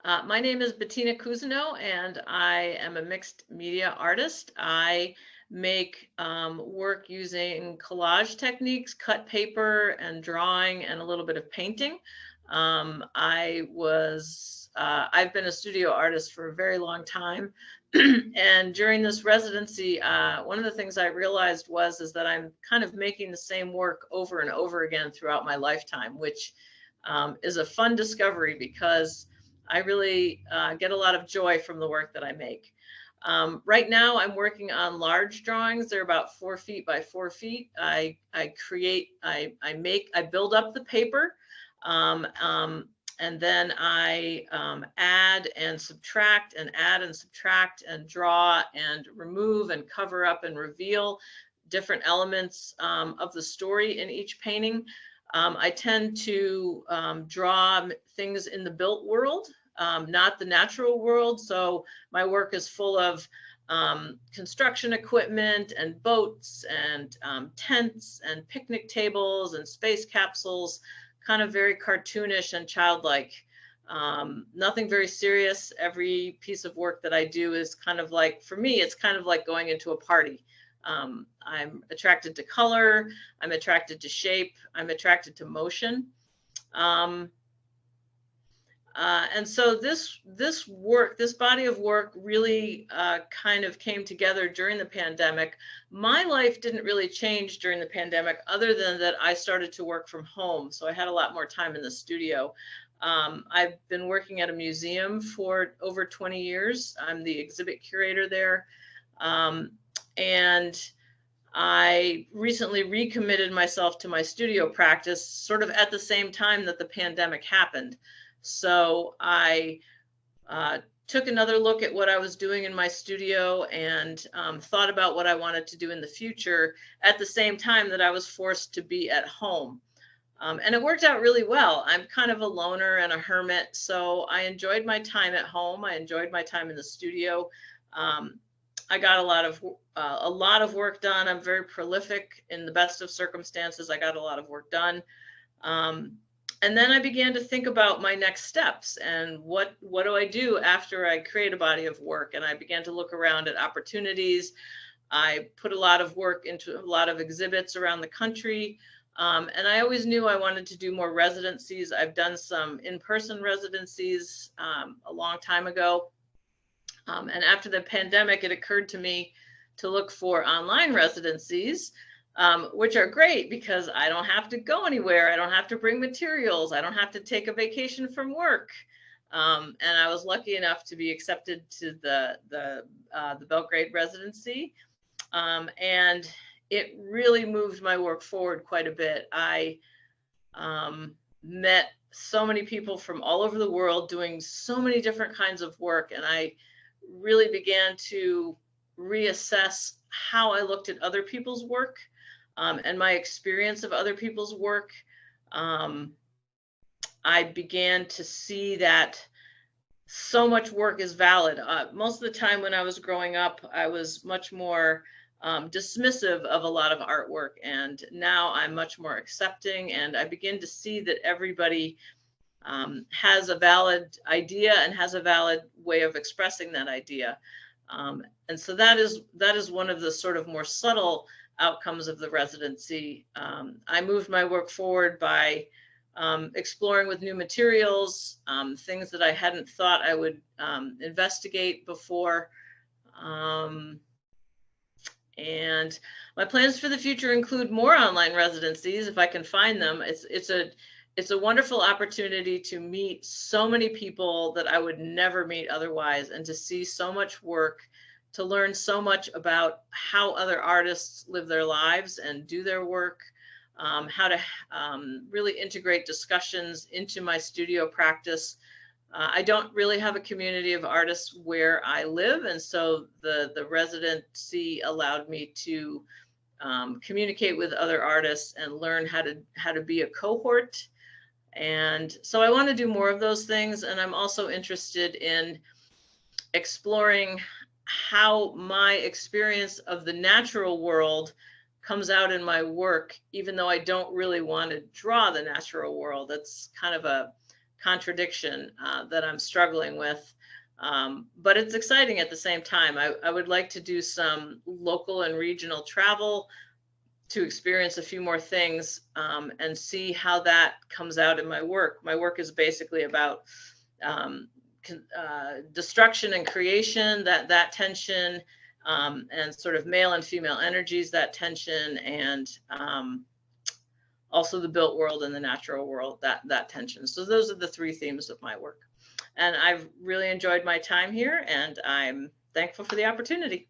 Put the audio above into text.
My name is Bettina Cousineau, and I am a mixed media artist. I make work using collage techniques, cut paper, and drawing, and a little bit of painting. I've been a studio artist for a very long time. And during this residency, one of the things I realized is that I'm kind of making the same work over and over again throughout my lifetime, which is a fun discovery because I really get a lot of joy from the work that I make. Right now, I'm working on large drawings. They're about 4 feet by 4 feet. I build up the paper, um, um, and then I add and subtract and add and subtract and draw and remove and cover up and reveal different elements of the story in each painting. I tend to draw things in the built world, not the natural world. So my work is full of construction equipment and boats and tents and picnic tables and space capsules, kind of very cartoonish and childlike. Nothing very serious. Every piece of work that I do is kind of like, for me, it's kind of like going into a party. I'm attracted to color. I'm attracted to shape. I'm attracted to motion. And so this body of work really kind of came together during the pandemic. My life didn't really change during the pandemic, other than that I started to work from home. So I had a lot more time in the studio. I've been working at a museum for over 20 years. I'm the exhibit curator there. And I recently recommitted myself to my studio practice sort of at the same time that the pandemic happened. So I took another look at what I was doing in my studio and thought about what I wanted to do in the future at the same time that I was forced to be at home. And it worked out really well. I'm kind of a loner and a hermit, so I enjoyed my time at home. I enjoyed my time in the studio. I got a lot of work done. I'm very prolific in the best of circumstances. I got a lot of work done. And then I began to think about my next steps and what do I do after I create a body of work? And I began to look around at opportunities. I put a lot of work into a lot of exhibits around the country. And I always knew I wanted to do more residencies. I've done some in-person residencies a long time ago. And after the pandemic, it occurred to me to look for online residencies, which are great because I don't have to go anywhere. I don't have to bring materials. I don't have to take a vacation from work. And I was lucky enough to be accepted to the Belgrade residency. And it really moved my work forward quite a bit. I met so many people from all over the world doing so many different kinds of work. And I really began to reassess how I looked at other people's work and my experience of other people's work. I began to see that so much work is valid. Most of the time when I was growing up, I was much more dismissive of a lot of artwork, and now I'm much more accepting, and I begin to see that everybody has a valid idea and has a valid way of expressing that idea. And so that is one of the sort of more subtle outcomes of the residency. I moved my work forward by exploring with new materials, things that I hadn't thought I would investigate before. And my plans for the future include more online residencies if I can find them. It's a wonderful opportunity to meet so many people that I would never meet otherwise, and to see so much work, to learn so much about how other artists live their lives and do their work, how to really integrate discussions into my studio practice. I don't really have a community of artists where I live, and so the residency allowed me to communicate with other artists and learn how to be a cohort. And so I want to do more of those things. And I'm also interested in exploring how my experience of the natural world comes out in my work, even though I don't really want to draw the natural world. That's kind of a contradiction that I'm struggling with. But it's exciting at the same time. I would like to do some local and regional travel to experience a few more things, and see how that comes out in my work. My work is basically about destruction and creation, that tension, and sort of male and female energies, that tension, and also the built world and the natural world, that tension. So those are the three themes of my work. And I've really enjoyed my time here, and I'm thankful for the opportunity.